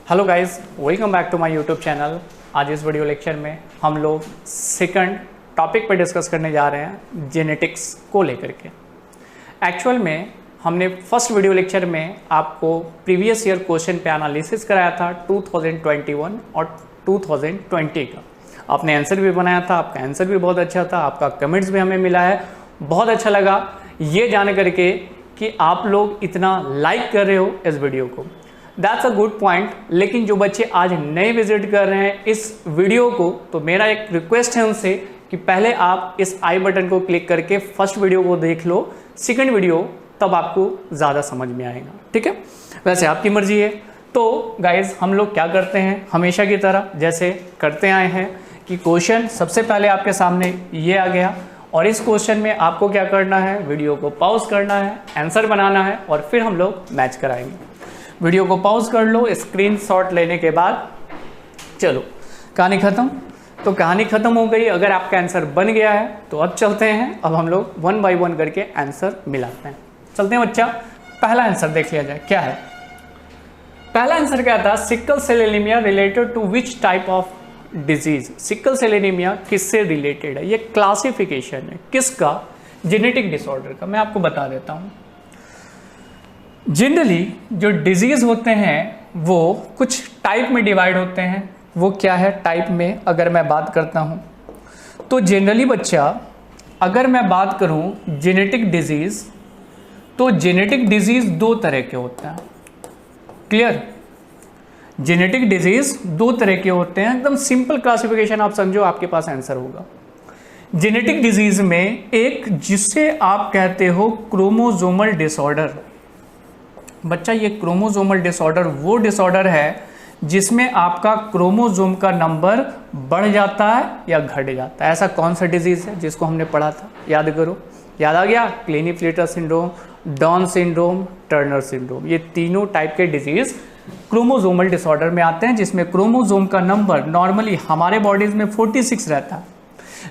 Hello guys, welcome back to my YouTube channel. आज इस video lecture में हम लोग सेकंड टॉपिक पर डिस्कस करने जा रहे हैं जेनेटिक्स को लेकर के। एक्चुअल में हमने फर्स्ट वीडियो लेक्चर में आपको प्रीवियस ईयर क्वेश्चन पे एनालिसिस कराया था 2021 और 2020 का। आपने आंसर भी बनाया था, आपका आंसर भी बहुत अच्छा था, आपका कमेंट्स भी हमें मिला है। बहुत अच्छा लगा ये जान करके कि आप लोग इतना लाइक कर रहे हो इस वीडियो को। That's a good point. लेकिन जो बच्चे आज नए विजिट कर रहे हैं इस वीडियो को, तो मेरा एक रिक्वेस्ट है उनसे कि पहले आप इस आई बटन को क्लिक करके फर्स्ट वीडियो को देख लो, सेकंड वीडियो तब आपको ज़्यादा समझ में आएगा। ठीक है, वैसे आपकी मर्जी है। तो गाइज हम लोग क्या करते हैं, हमेशा की तरह जैसे करते आए हैं कि क्वेश्चन सबसे पहले आपके सामने ये आ गया और इस क्वेश्चन में आपको क्या करना है, वीडियो को पॉज करना है, आंसर बनाना है और फिर हम लोग मैच कराएंगे। वीडियो को पॉज कर लो, स्क्रीनशॉट लेने के बाद चलो कहानी ख़त्म। तो कहानी ख़त्म हो गई। अगर आपका आंसर बन गया है तो अब चलते हैं, अब हम लोग वन बाय वन करके आंसर मिलाते हैं। चलते हैं बच्चा, पहला आंसर देख लिया जाए क्या है। पहला आंसर क्या था, sickle cell anaemia related to which type of disease. Sickle cell anaemia किससे रिलेटेड है, ये क्लासिफिकेशन है किसका, जेनेटिक डिसऑर्डर का। मैं आपको बता देता हूँ। जनरली जो डिजीज होते हैं वो कुछ टाइप में डिवाइड होते हैं। वो क्या है टाइप में, अगर मैं बात करता हूँ तो जनरली बच्चा, अगर मैं बात करूँ जेनेटिक डिजीज, तो जेनेटिक डिजीज दो तरह के होते हैं। क्लियर, जेनेटिक डिजीज दो तरह के होते हैं। एकदम सिंपल क्लासिफिकेशन आप समझो, आपके पास आंसर होगा। जेनेटिक डिजीज में एक जिसे आप कहते हो क्रोमोसोमल डिसऑर्डर। बच्चा ये क्रोमोसोमल डिसऑर्डर वो डिसऑर्डर है जिसमें आपका क्रोमोसोम का नंबर बढ़ जाता है या घट जाता है। ऐसा कौन सा डिजीज है जिसको हमने पढ़ा था, याद करो। याद आ गया, Klinefelter syndrome, Down syndrome, Turner syndrome. ये तीनों टाइप के डिजीज क्रोमोसोमल डिसऑर्डर में आते हैं, जिसमें क्रोमोसोम का नंबर नॉर्मली हमारे बॉडीज में 46 रहता है।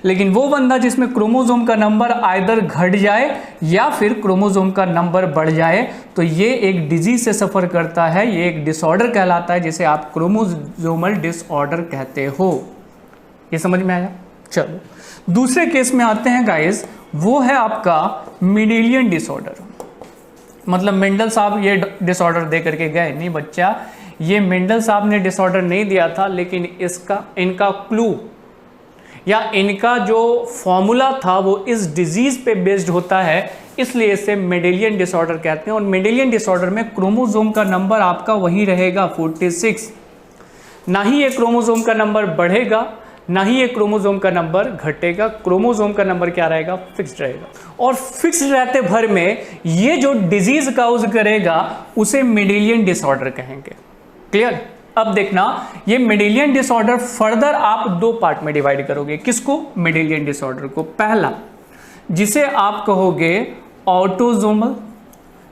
लेकिन वो बंदा जिसमें क्रोमोसोम का नंबर आइदर घट जाए या फिर क्रोमोसोम का नंबर बढ़ जाए, तो ये एक डिजीज से सफर करता है। ये एक डिसऑर्डर कहलाता है जिसे आप क्रोमोसोमल डिसऑर्डर कहते हो। ये समझ में आया। चलो दूसरे केस में आते हैं गाइस, वो है आपका मेंडेलियन डिसऑर्डर। मतलब मेंडल साहब ये डिसऑर्डर दे करके गए नहीं बच्चा, ये मेंडल साहब ने डिसऑर्डर नहीं दिया था, लेकिन इनका क्लू या इनका जो फॉर्मूला था वो इस डिजीज पे बेस्ड होता है, इसलिए इसे मेंडेलियन डिसऑर्डर कहते हैं। और मेंडेलियन डिसऑर्डर में क्रोमोसोम का नंबर आपका वही रहेगा 46। ना ही ये क्रोमोसोम का नंबर बढ़ेगा, ना ही ये क्रोमोसोम का नंबर घटेगा। क्रोमोसोम का नंबर क्या रहेगा, फिक्स्ड रहेगा। और फिक्स्ड रहते भर में ये जो डिजीज काउज करेगा उसे मेंडेलियन डिसऑर्डर कहेंगे। क्लियर। अब देखना, ये मेंडेलियन डिसऑर्डर फर्दर आप दो पार्ट में डिवाइड करोगे। किसको, मेंडेलियन डिसऑर्डर को। पहला जिसे आप कहोगे ऑटोसोमल।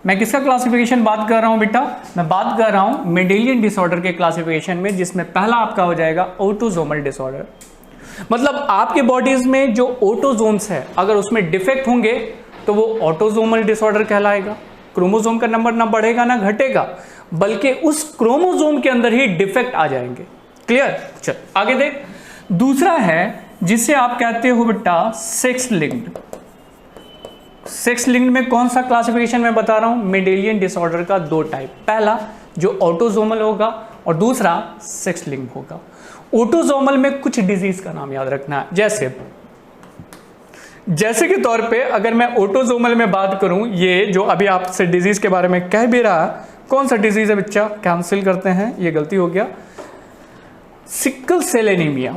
मैं किसका क्लासिफिकेशन बात कर रहा हूं बेटा, मैं बात कर रहा हूं मेंडेलियन डिसऑर्डर के क्लासिफिकेशन में, जिसमें पहला आपका हो जाएगा ऑटोसोमल डिसऑर्डर। मतलब आपके बॉडीज में जो ऑटोसोम्स है, अगर उसमें डिफेक्ट होंगे तो वो ऑटोसोमल डिसऑर्डर कहलाएगा। क्रोमोसोम का नंबर ना बढ़ेगा ना घटेगा, बल्कि उस क्रोमोसोम के अंदर ही डिफेक्ट आ जाएंगे। क्लियर। चल आगे देख। दूसरा है जिसे आप कहते हो बेटा सेक्स लिंक्ड। सेक्स लिंक्ड में कौन सा क्लासिफिकेशन मैं बता रहा हूं, मेंडेलियन डिसऑर्डर का दो टाइप। पहला जो ऑटोसोमल होगा और दूसरा सेक्स लिंक्ड होगा। ऑटोसोमल में कुछ डिजीज का नाम याद रखना है, जैसे के तौर पे अगर मैं ऑटोसोमल में बात करूं, ये जो अभी आपसे डिजीज के बारे में कह भी रहा, कौन सा डिजीज है बच्चा, कैंसिल करते हैं, ये गलती हो गया। Sickle cell anaemia.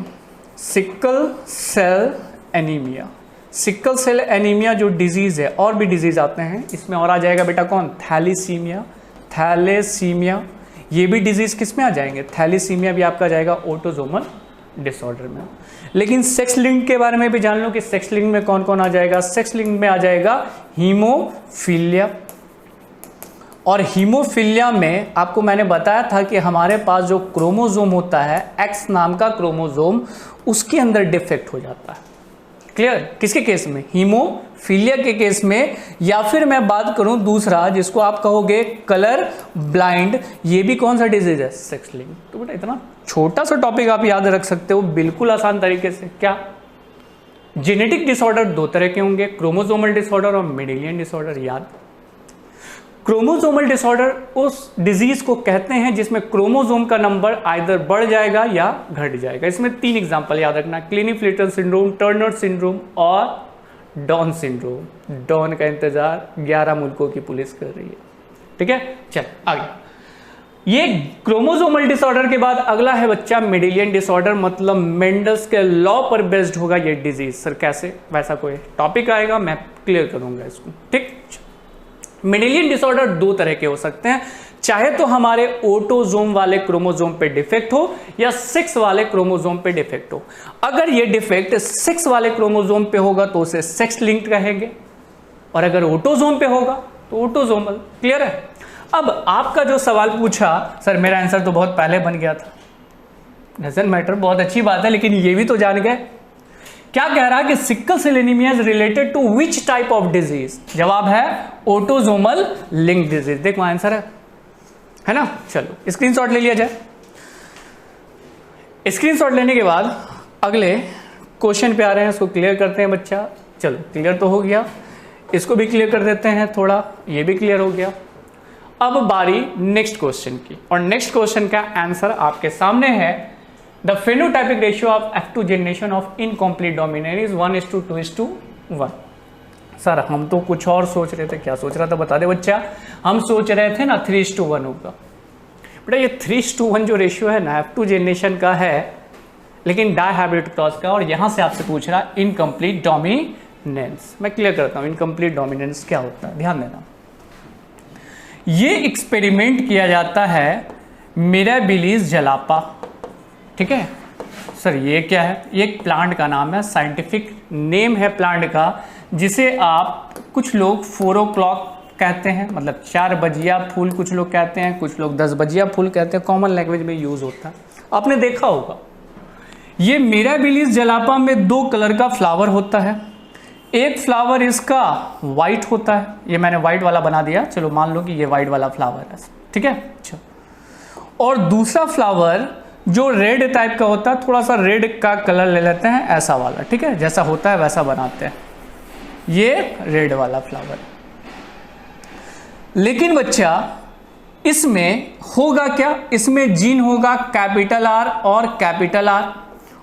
Sickle cell anaemia, sickle cell anaemia जो डिजीज है, और भी डिजीज आते हैं इसमें, और आ जाएगा बेटा कौन, थैलेसीमिया। थैलेसीमिया ये भी डिजीज किस में आ जाएंगे, थैलेसीमिया भी आपका जाएगा ऑटोसोमल डिसऑर्डर में। लेकिन सेक्स लिंक के बारे में भी जान लो कि सेक्स लिंक में कौन कौन आ जाएगा। सेक्स लिंक में आ जाएगा हीमोफीलिया। और हीमोफीलिया में आपको मैंने बताया था कि हमारे पास जो क्रोमोसोम होता है, एक्स नाम का क्रोमोसोम, उसके अंदर डिफेक्ट हो जाता है। क्लियर? किसके केस में? हीमोफीलिया के केस में। या फिर मैं बात करूं दूसरा जिसको आप कहोगे कलर ब्लाइंड, ये भी कौन सा डिजीज है? Sex link. तो बेटा इतना छोटा सा टॉपिक आप याद रख सकते हो बिल्कुल आसान तरीके से। क्या? जेनेटिक डिसऑर्डर दो तरह के होंगे, क्रोमोसोमल डिसऑर्डर और मेंडेलियन डिसऑर्डर। याद? क्रोमोसोमल डिसऑर्डर उस डिजीज को कहते हैं जिसमें क्रोमोसोम का नंबर आइदर बढ़ जाएगा या घट जाएगा। इसमें 3 एग्जांपल याद रखना, क्लिनीफेल्टर सिंड्रोम, टर्नर सिंड्रोम और डाउन सिंड्रोम। डाउन का इंतजार 11 मुल्कों की पुलिस कर रही है। ठीक है, चल आगे। ये क्रोमोसोमल डिसऑर्डर के बाद अगला है बच्चा मेंडेलियन डिसऑर्डर, मतलब मेंडल्स के लॉ पर बेस्ड होगा ये डिजीज। सर कैसे? वैसा कोई टॉपिक आएगा, मैं क्लियर करूंगा इसको। ठीक, मेंडेलियन डिसऑर्डर दो तरह के हो सकते हैं, चाहे तो हमारे ऑटोसोम वाले क्रोमोसोम पे डिफेक्ट हो या 6 वाले क्रोमोसोम पे डिफेक्ट हो। अगर ये डिफेक्ट 6 वाले क्रोमोसोम पे होगा तो उसे सेक्स लिंक्ड कहेंगे, और अगर ऑटोसोम पे होगा तो ऑटोसोमल। क्लियर है? अब आपका जो सवाल पूछा, सर मेरा आंसर तो बहुत पहले बन गया था। डजंट मैटर, बहुत अच्छी बात है, लेकिन ये भी तो जान गए। क्या कह रहा है कि sickle cell anaemia is related to which type of disease? जवाब है ऑटोसोमल लिंक डिजीज। देखो आंसर है ना। चलो स्क्रीनशॉट ले लिया जाए। स्क्रीनशॉट लेने के बाद अगले क्वेश्चन पे आ रहे हैं, इसको क्लियर करते हैं बच्चा। चलो क्लियर तो हो गया, इसको भी क्लियर कर देते हैं थोड़ा, ये भी क्लियर हो गया। अब बारी नेक्स्ट क्वेश्चन की, और नेक्स्ट क्वेश्चन का आंसर आपके सामने है। The phenotypic ratio of F2 generation of incomplete dominant is 1:2:1। Sir हम तो कुछ और सोच रहे थे, क्या सोच रहा था बता दे बच्चा? हम सोच रहे थे ना 3:1 होगा। बेटा ये 3:1 जो रेशियो है ना F2 जनरेशन का है, लेकिन डायहाइब्रिड क्रॉस का, और यहां से आपसे पूछ रहा इनकम्प्लीट डोमिनेंस। मैं क्लियर करता हूं इनकम्प्लीट डोमिनेंस क्या होता है, ध्यान देना। ये एक्सपेरिमेंट किया जाता है मिराबिलिस जलापा। ठीक है सर, ये क्या है? ये एक प्लांट का नाम है, साइंटिफिक नेम है प्लांट का, जिसे आप कुछ लोग 4 o'clock कहते हैं, मतलब 4 बजिया फूल कुछ लोग कहते हैं, कुछ लोग 10 बजिया फूल कहते हैं, कॉमन लैंग्वेज में यूज होता है, आपने देखा होगा। ये मिराबिलिस जलापा में 2 कलर का फ्लावर होता है। एक फ्लावर इसका वाइट होता है, ये मैंने वाइट वाला बना दिया, चलो मान लो कि ये वाइट वाला फ्लावर है। ठीक है, अच्छा। और दूसरा फ्लावर जो रेड टाइप का होता है, थोड़ा सा रेड का कलर ले लेते हैं, ऐसा वाला। ठीक है, जैसा होता है वैसा बनाते हैं, ये रेड वाला फ्लावर। लेकिन बच्चा इसमें होगा क्या? इसमें जीन होगा कैपिटल R और कैपिटल R,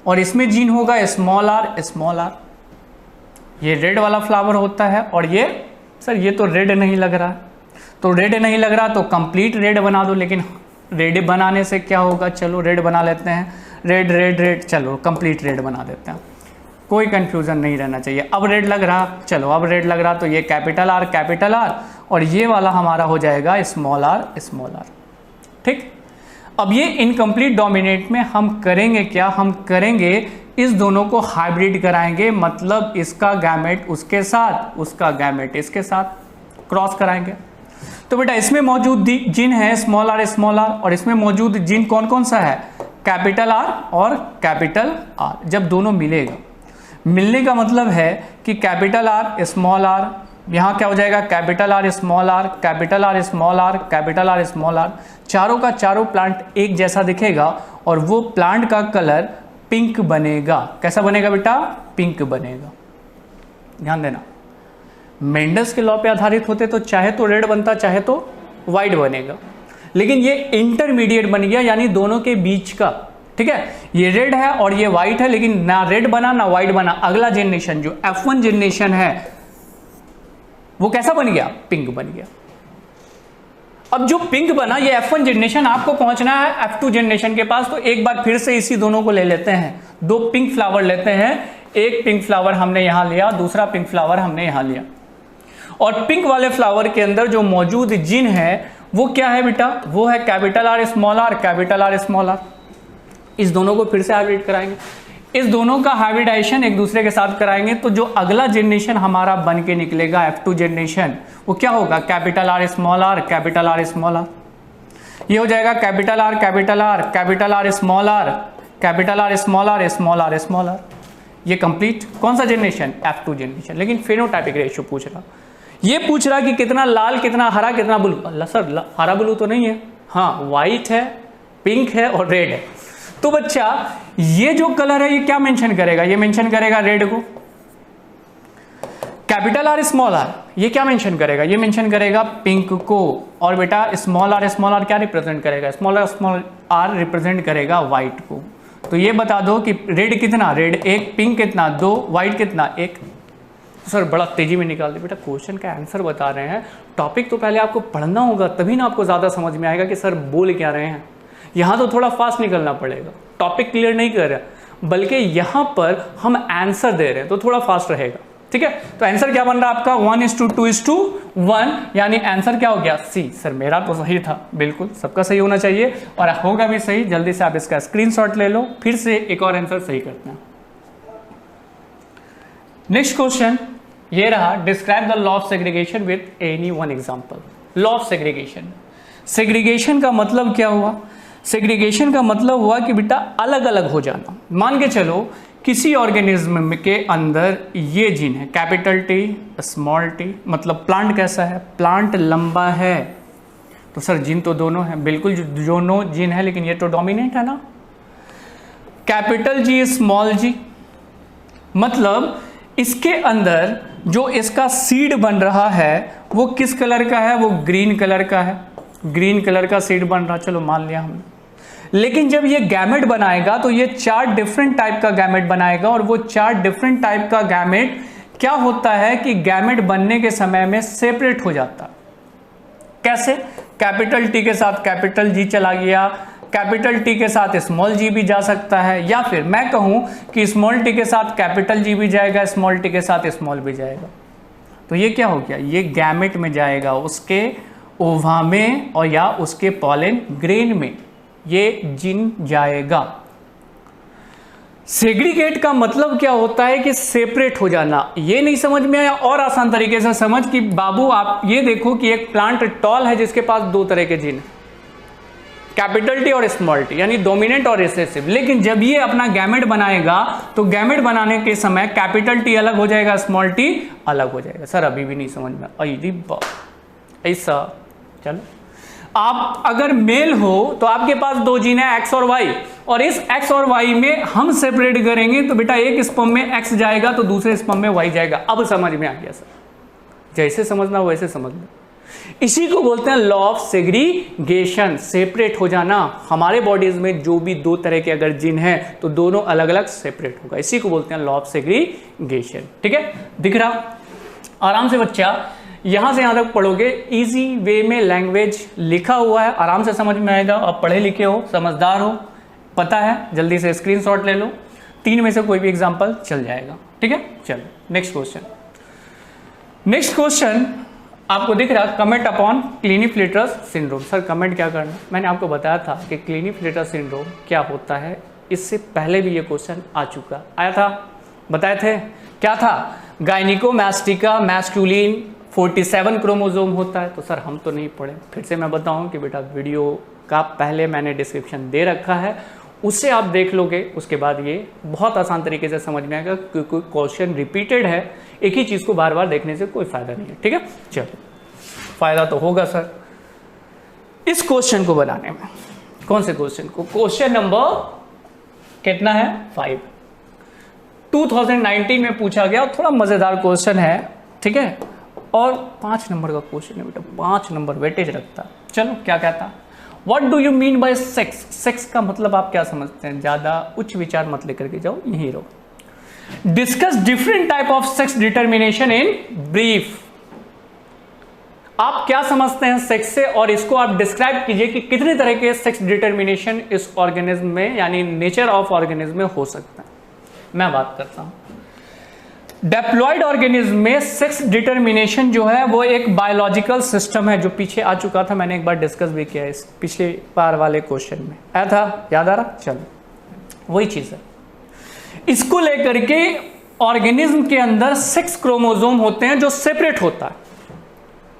और इसमें जीन होगा स्मॉल r स्मॉल r। ये रेड वाला फ्लावर होता है, और ये सर ये तो रेड नहीं लग रहा, तो रेड नहीं लग रहा तो कंप्लीट रेड बना दो। लेकिन रेड बनाने से क्या होगा? चलो रेड बना लेते हैं, रेड रेड रेड, चलो कंप्लीट रेड बना देते हैं, कोई कंफ्यूजन नहीं रहना चाहिए। अब रेड लग रहा, चलो अब रेड लग रहा, तो ये कैपिटल R, और ये वाला हमारा हो जाएगा स्मॉल r। ठीक, अब ये इनकम्प्लीट डोमिनेंट में हम करेंगे क्या? हम करेंगे इस दोनों को हाइब्रिड कराएंगे, मतलब इसका गैमेट उसके साथ, उसका गैमेट इसके साथ क्रॉस कराएंगे। तो बेटा इसमें मौजूद जीन है स्मॉल r, और इसमें मौजूद जीन कौन कौन सा है? कैपिटल R और कैपिटल R। जब दोनों मिलेगा, मिलने का मतलब है कि कैपिटल R स्मॉल r, यहाँ क्या हो जाएगा? Capital R small r, capital R small r, capital R small r। चारों का चारों प्लांट एक जैसा दिखेगा, और वो प्लांट का कलर पिंक बनेगा। कैसा बनेगा बेटा? पिंक बनेगा। ध्यान देना, मेंडल्स के लॉ पे आधारित होते तो चाहे तो रेड बनता, चाहे तो वाइट बनेगा, लेकिन ये इंटरमीडिएट बन गया, यानी दोनों के बीच का। ठीक है, ये रेड है और ये वाइट है, लेकिन ना रेड बना ना वाइट बना। अगला जनरेशन जो F1 जनरेशन है वो कैसा बन गया? पिंक बन गया। अब जो पिंक बना, ये F1 जनरेशन, आपको पहुंचना है F2 जनरेशन के पास, तो एक बार फिर से इसी दोनों को ले लेते हैं। 2 पिंक फ्लावर लेते हैं, एक पिंक फ्लावर हमने यहां लिया, दूसरा पिंक फ्लावर हमने यहां लिया, और पिंक वाले फ्लावर के अंदर जो मौजूद जीन है वो क्या है बेटा? वो है capital R small r, capital R small r। इस दोनों को फिर से हाइब्रिड कराएंगे, इस दोनों का हाइब्रिडाइजेशन एक दूसरे के साथ कराएंगे, तो जो अगला जनरेशन हमारा बन के निकलेगा F2 जनरेशन, वो क्या होगा? Capital R small r, capital R small r। ये हो जाएगा capital R, capital R, capital R small r, capital R small r, small r small r। ये कंप्लीट कौन सा जनरेशन, F2 जनरेशन। लेकिन फेनोटाइपिक रेशियो पूछ रहा, ये पूछ रहा कि कितना लाल, कितना हरा, कितना ब्लू। अल्लाह सर हरा ब्लू तो नहीं है, हाँ वाइट है, पिंक है और रेड है। तो बच्चा ये जो कलर है ये क्या मेंशन करेगा, ये मेंशन करेगा रेड को। कैपिटल आर स्मॉल आर ये क्या मेंशन करेगा, ये मेंशन करेगा पिंक को। और बेटा स्मॉल आर क्या रिप्रेजेंट करेगा, स्मॉल आर रिप्रेजेंट करेगा व्हाइट को। तो ये बता दो कि रेड कितना, रेड 1, पिंक कितना 2, व्हाइट कितना 1। सर बड़ा तेजी में निकाल दे बेटा, क्वेश्चन का आंसर बता रहे हैं, टॉपिक तो पहले आपको पढ़ना होगा तभी ना आपको ज़्यादा समझ में आएगा कि सर बोल क्या रहे हैं। यहाँ तो थोड़ा फास्ट निकलना पड़ेगा, टॉपिक क्लियर नहीं कर रहे बल्कि यहाँ पर हम आंसर दे रहे हैं तो थोड़ा फास्ट रहेगा, ठीक है। तो आंसर क्या बन रहा है आपका 1:2:1, यानी आंसर क्या हो गया सी। सर मेरा तो सही था, बिल्कुल सबका सही होना चाहिए और होगा भी सही। जल्दी से आप इसका स्क्रीनशॉट ले लो, फिर से एक और आंसर सही करते हैं। नेक्स्ट क्वेश्चन ये रहा, describe the law of segregation with any one example. Law of segregation, segregation का मतलब क्या हुआ, सेग्रीगेशन का मतलब हुआ कि बेटा अलग अलग हो जाना। मान के चलो किसी ऑर्गेनिज्म के अंदर ये जीन है कैपिटल टी स्मॉल टी, मतलब प्लांट कैसा है, प्लांट लंबा है। तो सर जीन तो दोनों है, बिल्कुल दोनों जीन है, लेकिन ये तो डोमिनेंट है ना। कैपिटल जी स्मॉल जी, मतलब इसके अंदर जो इसका सीड बन रहा है वो किस कलर का है, वो ग्रीन कलर का है, ग्रीन कलर का सीड बन रहा, चलो मान लिया हमने। लेकिन जब ये गैमेट बनाएगा तो ये 4 डिफरेंट टाइप का गैमेट बनाएगा, और वो 4 डिफरेंट टाइप का गैमेट क्या होता है कि गैमेट बनने के समय में सेपरेट हो जाता। कैसे, कैपिटल टी के साथ कैपिटल जी चला गया, कैपिटल टी के साथ स्मॉल जी भी जा सकता है, या फिर मैं कहूं कि स्मॉल टी के साथ कैपिटल जी भी जाएगा, स्मॉल टी के साथ स्मॉल भी जाएगा। तो ये क्या हो गया, ये गैमेट में जाएगा, उसके ओवा में और या उसके पॉलन ग्रेन में ये जीन जाएगा। सेग्रीगेट का मतलब क्या होता है कि सेपरेट हो जाना। ये नहीं समझ में आया, और आसान तरीके से समझ कि बाबू आप ये देखो कि एक प्लांट टॉल है जिसके पास 2 तरह के जीन, कैपिटल टी और स्मॉल टी, यानी डोमिनेंट और रिसेसिव। लेकिन जब ये अपना गैमेट बनाएगा तो गैमेट बनाने के समय कैपिटल टी अलग हो जाएगा, स्मॉल टी अलग हो जाएगा। सर अभी भी नहीं समझ में ऐसा। चलो आप अगर मेल हो तो आपके पास 2 जीन है एक्स और वाई, और इस एक्स और वाई में हम सेपरेट करेंगे तो बेटा एक स्पर्म में एक्स जाएगा तो दूसरे स्पर्म में वाई जाएगा। अब समझ में आ गया सर, जैसे समझना वैसे समझ लो। इसी को बोलते हैं लॉ ऑफ सेग्रीगेशन, सेपरेट हो जाना। हमारे बॉडीज में जो भी 2 तरह के अगर जीन है तो दोनों अलग अलग सेपरेट होगा, इसी को बोलते हैं लॉ ऑफ सेग्रीगेशन। ठीक है, दिख रहा आराम से बच्चा, यहां से यहां तक पढ़ोगे, इजी वे में लैंग्वेज लिखा हुआ है, आराम से समझ में आएगा। आप पढ़े लिखे हो, समझदार हो, पता है, जल्दी से स्क्रीनशॉट ले लो, 3 में से कोई भी एग्जांपल चल जाएगा। ठीक है, चलो नेक्स्ट क्वेश्चन। नेक्स्ट क्वेश्चन आपको दिख रहा, comment upon Klinefelter's syndrome. Sir comment क्या करना, मैंने आपको बताया था कि क्लिनीफ्लेटरस सिंड्रोम क्या होता है, इससे पहले भी ये क्वेश्चन आ चुका, आया था, बताए थे क्या था, गायनिकोमास्टिका मैस्कुलिन 47 क्रोमोसोम होता है। तो सर हम तो नहीं पढ़े, फिर से मैं बताऊं कि बेटा वीडियो का पहले मैंने डिस्क्रिप्शन दे रखा है, उससे आप देख लोगे, उसके बाद ये बहुत आसान तरीके से समझ में आएगा, क्योंकि क्वेश्चन रिपीटेड है, एक ही चीज़ को बार बार देखने से कोई फायदा नहीं है। ठीक है, चलो फायदा तो होगा सर इस क्वेश्चन को बनाने में। कौन से क्वेश्चन को, क्वेश्चन नंबर कितना है 5, 2019 में पूछा गया, थोड़ा मजेदार क्वेश्चन है। ठीक है, और 5 नंबर का क्वेश्चन है बेटा, 5 नंबर वेटेज रखता। चलो क्या कहता, what do you mean by sex, sex का मतलब आप क्या समझते हैं, ज्यादा उच्च विचार मत लेकर के जाओ, यहीं रहो। Discuss different type of sex determination in brief, आप क्या समझते हैं सेक्स से, और इसको आप डिस्क्राइब कीजिए कि कितने तरह के सेक्स डिटर्मिनेशन इस ऑर्गेनिज्म में, यानी नेचर ऑफ ऑर्गेनिज्म में हो सकता है। मैं बात करता हूं, डेप्लॉयड ऑर्गेनिज्म में सेक्स डिटर्मिनेशन जो है वो एक बायोलॉजिकल सिस्टम है, जो पीछे आ चुका था, मैंने एक बार डिस्कस भी किया इस पिछले बार वाले क्वेश्चन में, आया था, याद आ रहा, चलो वही चीज है। इसको लेकर के ऑर्गेनिज्म के अंदर 6 क्रोमोसोम होते हैं जो सेपरेट होता है।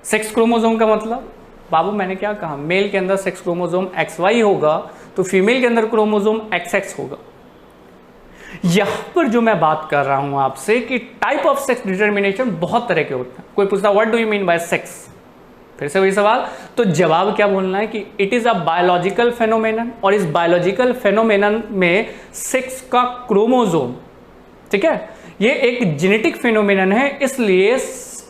6 क्रोमोसोम का मतलब, बाबू मैंने क्या कहा, मेल के अंदर 6 क्रोमोसोम XY होगा तो फीमेल के अंदर क्रोमोसोम XX होगा। यहां पर जो मैं बात कर रहा हूं आपसे कि टाइप ऑफ सेक्स डिटर्मिनेशन बहुत तरह के होते हैं। कोई पूछता what do you mean by sex, फिर से वही सवाल, तो जवाब क्या बोलना है कि it is a biological phenomenon, और इस बायोलॉजिकल फेनोमेनन में सेक्स का क्रोमोजोम, ठीक है, ये एक जेनेटिक फेनोमेनन है, इसलिए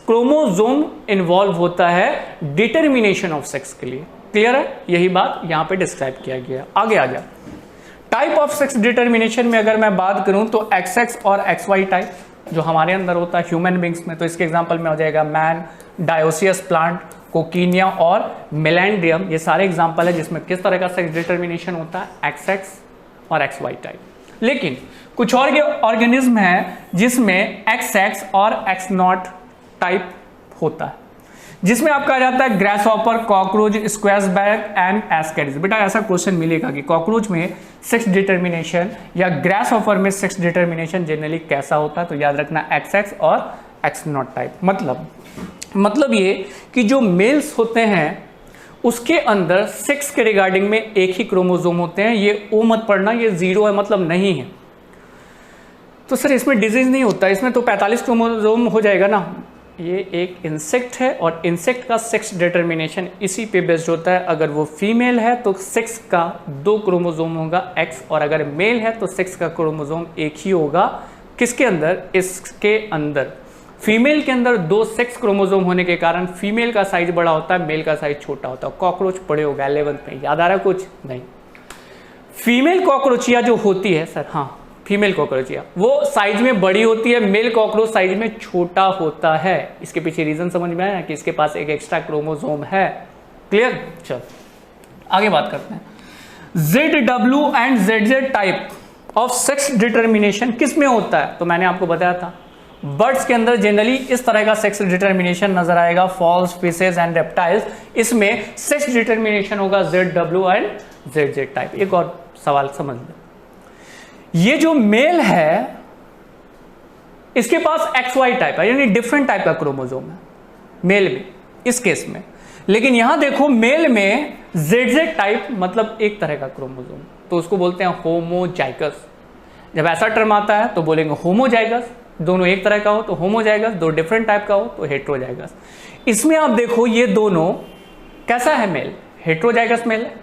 क्रोमोजोम इन्वॉल्व होता है डिटर्मिनेशन ऑफ सेक्स के लिए। क्लियर है, यही बात यहां पे डिस्क्राइब किया गया। आगे आ जा, टाइप ऑफ सेक्स डिटर्मिनेशन में अगर मैं बात करूं तो XX और XY टाइप जो हमारे अंदर होता है ह्यूमन बींग्स में, तो इसके एग्जांपल में हो जाएगा मैन, डायोसियस प्लांट, कोकीनिया और मेलेंड्रियम, ये सारे एग्जांपल है जिसमें किस तरह का सेक्स डिटर्मिनेशन होता है, XX और XY टाइप। लेकिन कुछ और ऑर्गेनिज्म है जिसमें XX और X0 टाइप होता है, जिसमें आपका आ जाता है ग्रासहॉपर, कॉकरोच, स्क्वैशबैक एंड एस्केरिस। बेटा ऐसा क्वेश्चन मिलेगा कि कॉकरोच में सेक्स डिटर्मिनेशन या ग्रासहॉपर में सेक्स डिटर्मिनेशन जनरली कैसा होता है, तो याद रखना XX और X0 टाइप। मतलब ये कि जो मेल्स होते हैं उसके अंदर सेक्स के रिगार्डिंग में एक ही क्रोमोसोम होते हैं। ये ओ मत पढ़ना, ये 0 है मतलब नहीं है। तो सर इसमें डिजीज नहीं होता, इसमें तो 45 क्रोमोसोम हो जाएगा ना। ये एक इंसेक्ट है और इंसेक्ट का सेक्स डिटर्मिनेशन इसी पे बेस्ड होता है। अगर वो फीमेल है तो सेक्स का 2 क्रोमोसोम होगा X, और अगर मेल है तो सेक्स का क्रोमोसोम एक ही होगा। किसके अंदर? इसके अंदर। फीमेल के अंदर 2 सेक्स क्रोमोसोम होने के कारण फीमेल का साइज बड़ा होता है, मेल का साइज छोटा होता है। कॉकरोच पढ़े होगा 11th में, याद आ रहा है कुछ? नहीं। फीमेल कॉकरोचिया जो होती है सर, हाँ फीमेल कॉकरोचिया, वो साइज में बड़ी होती है, मेल कॉकरोच साइज में छोटा होता है। इसके पीछे रीजन समझ में आया कि इसके पास एक एक्स्ट्रा क्रोमोसोम है। क्लियर? चल आगे बात करते हैं। ZW and ZZ type of sex determination किस में होता है? तो मैंने आपको बताया था बर्ड्स के अंदर जनरली इस तरह का सेक्स डिटर्मिनेशन नजर आएगा, फॉल्स, फिशेज एंड रेप्टाइल्स। इसमें सेक्स डिटर्मिनेशन होगा ZW एंड ZZ टाइप। एक और सवाल समझ लो, ये जो मेल है इसके पास XY टाइप है, यानी डिफरेंट टाइप का क्रोमोसोम है मेल में इस केस में। लेकिन यहां देखो मेल में ZZ टाइप मतलब एक तरह का क्रोमोसोम, तो उसको बोलते हैं होमोजाइगस। जब ऐसा टर्म आता है तो बोलेंगे होमोजाइगस, दोनों एक तरह का हो तो होमोजाइगस, 2 डिफरेंट टाइप का हो तो हेट्रोजाइगस। इसमें आप देखो ये दोनों कैसा है, मेल हेट्रोजाइगस मेल है,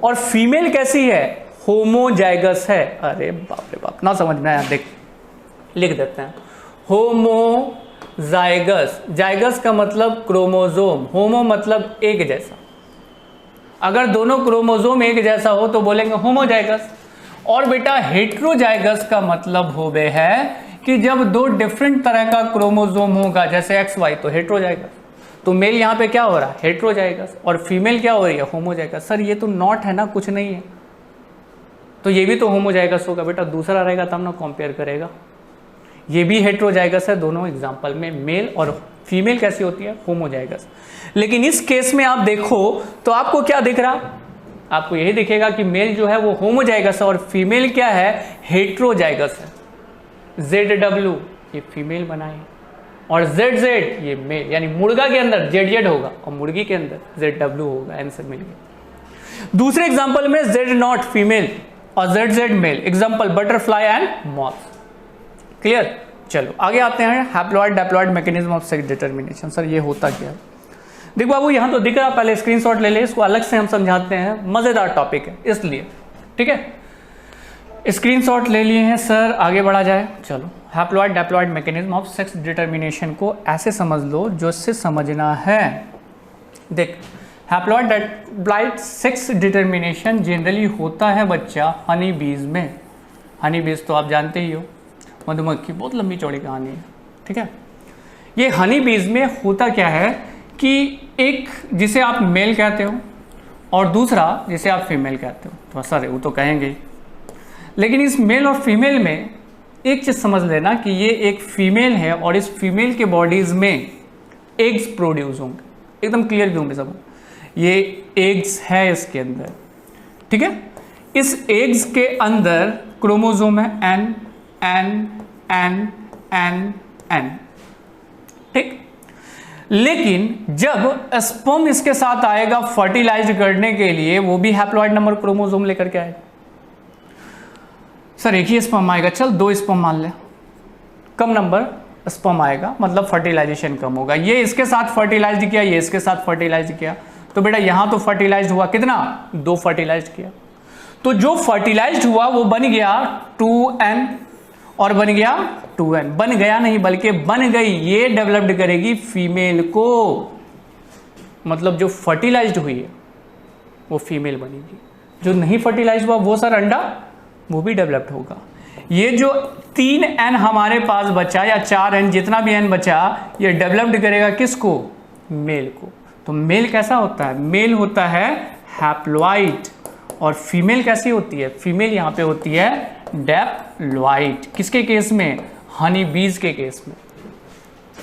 और फीमेल कैसी है, होमोजाइगस है। अरे बाप रे बाप, ना समझ में आया, देख लिख देते हैं होमोजाइगस। जाइगस का मतलब क्रोमोसोम, होमो मतलब एक जैसा। अगर दोनों क्रोमोसोम एक जैसा हो तो बोलेंगे होमोजाइगस। और बेटा हेट्रोजाइगस का मतलब हो गए है कि जब 2 डिफरेंट तरह का क्रोमोसोम होगा, जैसे XY तो हेट्रोजाइगस, तो मेल यहाँ पे क्या हो रहा है, हेट्रोजाइगस, और फीमेल क्या हो रही है, होमोजाइगस। सर ये तो नॉट है ना, कुछ नहीं है, तो ये भी तो होमोजाइगस होगा। बेटा दूसरा रहेगा तब ना कंपेयर करेगा। ये भी हेट्रोजाइगस है, दोनों एग्जांपल में मेल और फीमेल कैसी होती है, होमोजाइगस। लेकिन इस केस में आप देखो तो आपको क्या दिख रहा, आपको यही दिखेगा कि मेल जो है वो होमोजाइगस है और फीमेल क्या है, हेट्रोजाइगस है। ZW ये फीमेल बनाए, और ZZ ये मेल, यानी मुर्गा के अंदर ZZ होगा और मुर्गी के अंदर ZW होगा। आंसर मिल गया। दूसरे एग्जांपल में Z0 फीमेल और ZZ male, example butterfly and moth. Clear? चलो आगे आते हैं, haploid diploid mechanism of sex determination. Sir ये होता क्या है? देख बाबू यहां तो दिख रहा, पहले स्क्रीनशॉट ले ले, इसको अलग से हम समझाते हैं, मजेदार टॉपिक है इसलिए, ठीक है। स्क्रीनशॉट ले लिए हैं सर, आगे बढ़ा जाए। चलो haploid diploid mechanism of sex determination को ऐसे समझ लो जो इससे समझना है। देख haploid diploid sex determination generally होता है बच्चा हनी बीज में। हनी बीज तो आप जानते ही हो, मधुमक्खी, बहुत लंबी चौड़ी कहानी है, ठीक है। ये हनी बीज में होता क्या है कि एक जिसे आप मेल कहते हो और दूसरा जिसे आप फीमेल कहते हो, तो सर वो तो कहेंगे, लेकिन इस मेल और फीमेल में एक चीज समझ लेना कि ये एक फीमेल है और इस फीमेल के बॉडीज में एग्स प्रोड्यूस होंगे। एकदम क्लियर क्यों सब, ये एग्स है इसके अंदर, ठीक है। इस एग्स के अंदर क्रोमोसोम है N N N N N, ठीक। लेकिन जब स्पर्म इसके साथ आएगा फर्टिलाइज करने के लिए, वो भी हैप्लॉइड नंबर क्रोमोसोम लेकर के आएगा। सर एक ही स्पर्म आएगा, चल 2 स्पर्म मान ले, कम नंबर स्पर्म आएगा, मतलब फर्टिलाइजेशन कम होगा। ये इसके साथ फर्टिलाइज किया, ये इसके साथ फर्टिलाइज किया, तो बेटा यहां तो फर्टिलाइज हुआ कितना, 2 फर्टिलाइज किया, तो जो फर्टिलाइज हुआ वो बन गया 2n और बन गया 2n, बन गया नहीं बल्कि बन गई, ये डेवलप्ड करेगी फीमेल को, मतलब जो फर्टिलाइज्ड हुई है वो फीमेल बनेगी, जो नहीं फर्टिलाइज हुआ वो सर अंडा, वो भी डेवलप्ड होगा। ये जो 3n हमारे पास बचा या 4n जितना भी n बचा, ये डेवलप्ड करेगा किसको, मेल को। तो मेल कैसा होता है, मेल होता है हैप्लॉइड, और फीमेल कैसी होती है, फीमेल यहाँ पे होती है डैप्लॉइड। किसके केस में, हनी बीज के केस में,